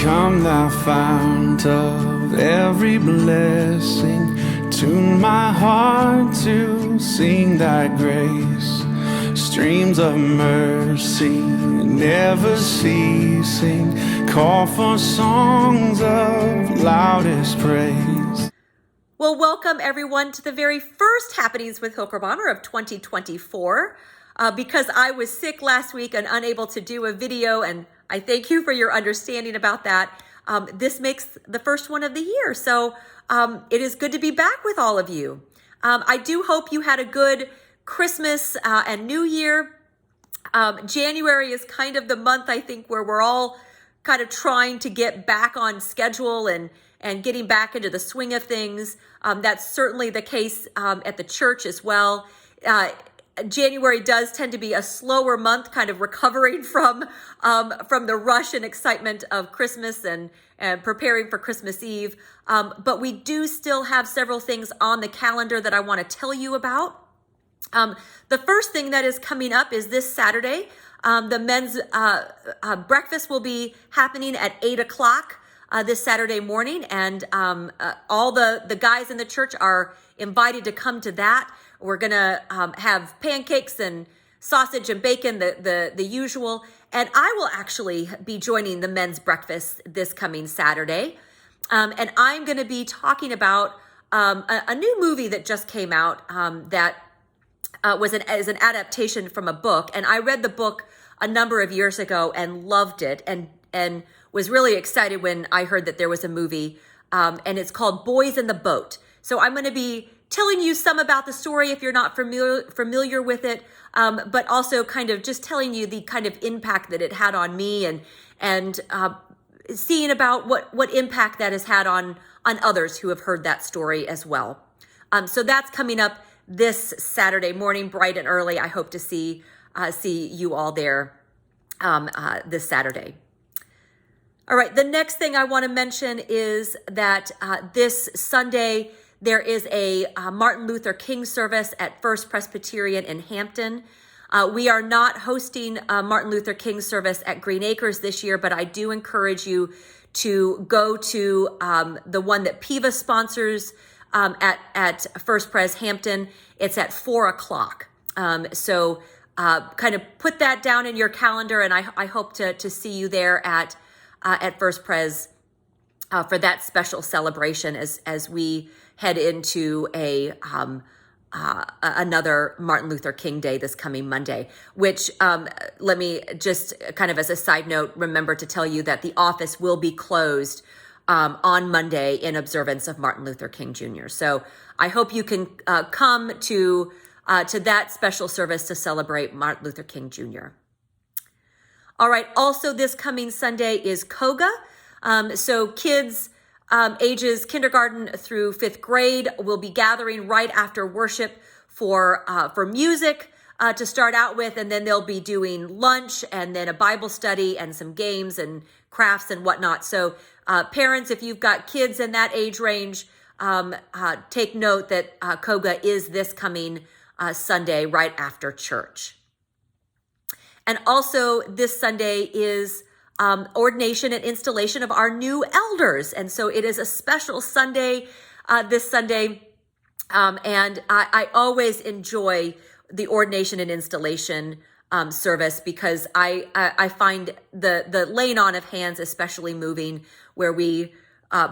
Come thou fount of every blessing, tune my heart to sing thy grace. Streams of mercy never ceasing, call for songs of loudest praise. Well, welcome everyone to the very first Happenings with Hilker Bonner of 2024. Because I was sick last week and unable to do a video, and I thank you for your understanding about that. This makes the first one of the year, so it is good to be back with all of you. I do hope you had a good Christmas and New Year. January is kind of the month, I think, where we're all kind of trying to get back on schedule and getting back into the swing of things. That's certainly the case at the church as well. January does tend to be a slower month, kind of recovering from the rush and excitement of Christmas and preparing for Christmas Eve. But we do still have several things on the calendar that I want to tell you about. The first thing that is coming up is this Saturday. The men's breakfast will be happening at 8 o'clock this Saturday morning, and all the guys in the church are invited to come to that. We're gonna have pancakes and sausage and bacon, the usual, and I will actually be joining the men's breakfast this coming Saturday, and I'm gonna be talking about a new movie that just came out that was an adaptation from a book, and I read the book a number of years ago and loved it, and was really excited when I heard that there was a movie, and it's called Boys in the Boat. So I'm going to be telling you some about the story if you're not familiar with it, but also kind of just telling you the kind of impact that it had on me, and seeing about what impact that has had on others who have heard that story as well. So that's coming up this Saturday morning, bright and early. I hope to see you all there this Saturday. All right, the next thing I want to mention is that this Sunday, there is a Martin Luther King service at First Presbyterian in Hampton. We are not hosting a Martin Luther King service at Green Acres this year, but I do encourage you to go to the one that PIVA sponsors at First Pres Hampton. It's at 4 o'clock. So kind of put that down in your calendar, and I hope to see you there at First Pres for that special celebration as we head into another Martin Luther King Day this coming Monday, which let me just kind of as a side note, remember to tell you that the office will be closed on Monday in observance of Martin Luther King Jr. So I hope you can come to that special service to celebrate Martin Luther King Jr. All right, also this coming Sunday is Koga. So kids ages kindergarten through 5th grade will be gathering right after worship for music to start out with, and then they'll be doing lunch and then a Bible study and some games and crafts and whatnot. So parents, if you've got kids in that age range, take note that Koga is this coming Sunday right after church. And also this Sunday is ordination and installation of our new elders. And so it is a special Sunday this Sunday. And I always enjoy the ordination and installation service because I find the laying on of hands especially moving, where we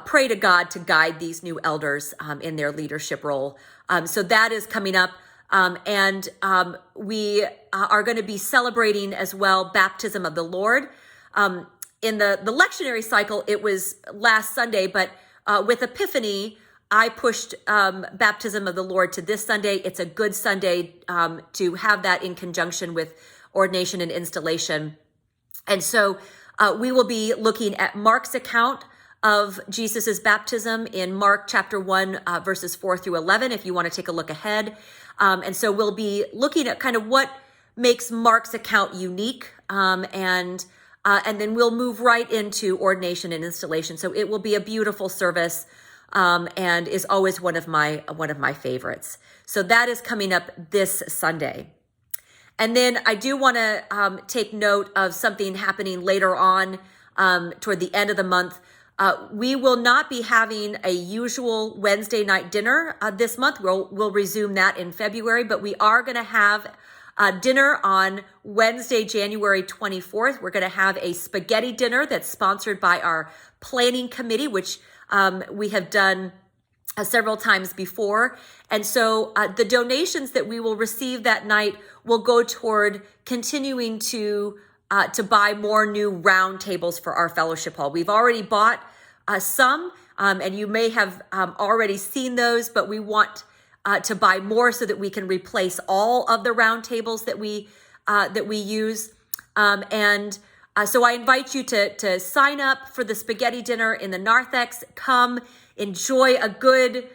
pray to God to guide these new elders in their leadership role. So that is coming up. And we are going to be celebrating as well baptism of the Lord. In the lectionary cycle, it was last Sunday, but with Epiphany, I pushed baptism of the Lord to this Sunday. It's a good Sunday to have that in conjunction with ordination and installation. And so we will be looking at Mark's account of Jesus's baptism in Mark chapter 1, verses 4 through 11, if you want to take a look ahead. And so we'll be looking at kind of what makes Mark's account unique, and then we'll move right into ordination and installation. So it will be a beautiful service, and is always one of my favorites. So that is coming up this Sunday. And then I do want to take note of something happening later on toward the end of the month. We will not be having a usual Wednesday night dinner this month. We'll resume that in February, but we are going to have dinner on Wednesday, January 24th. We're going to have a spaghetti dinner that's sponsored by our planning committee, which we have done several times before. And so the donations that we will receive that night will go toward continuing to buy more new round tables for our fellowship hall. We've already bought some, and you may have already seen those, but we want to buy more so that we can replace all of the round tables that we use. So I invite you to sign up for the spaghetti dinner in the narthex. Come enjoy a good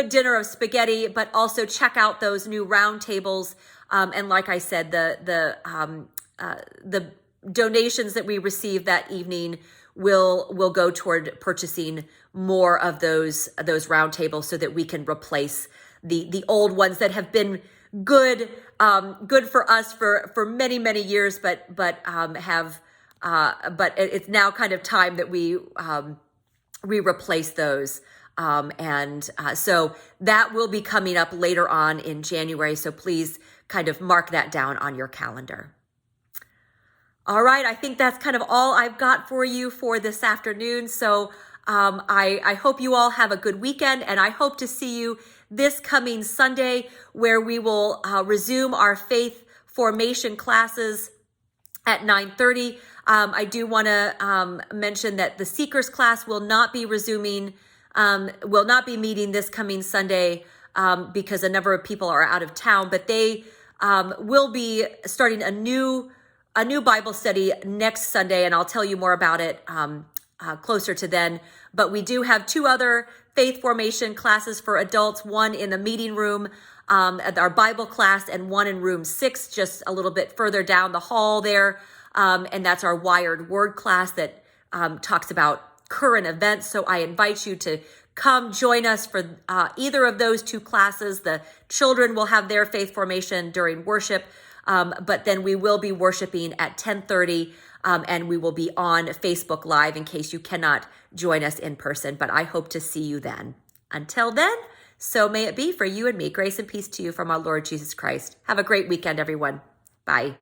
dinner of spaghetti, but also check out those new round tables. And like I said, the donations that we receive that evening will go toward purchasing more of those round tables so that we can replace the old ones that have been good for us for many years, but it's now kind of time that we replace those. So that will be coming up later on in January. So please kind of mark that down on your calendar. All right, I think that's kind of all I've got for you for this afternoon. So I hope you all have a good weekend, and I hope to see you this coming Sunday, where we will resume our faith formation classes at 9:30. I do want to mention that the Seekers class will not be meeting this coming Sunday because a number of people are out of town, but they will be starting a new Bible study next Sunday, and I'll tell you more about it closer to then. But we do have two other faith formation classes for adults, one in the meeting room at our Bible class, and one in room 6, just a little bit further down the hall there. And that's our Wired Word class that talks about current events. So I invite you to come join us for either of those two classes. The children will have their faith formation during worship, but then we will be worshiping at 10:30, and we will be on Facebook Live in case you cannot join us in person. But I hope to see you then. Until then, so may it be for you and me. Grace and peace to you from our Lord Jesus Christ. Have a great weekend, everyone. Bye.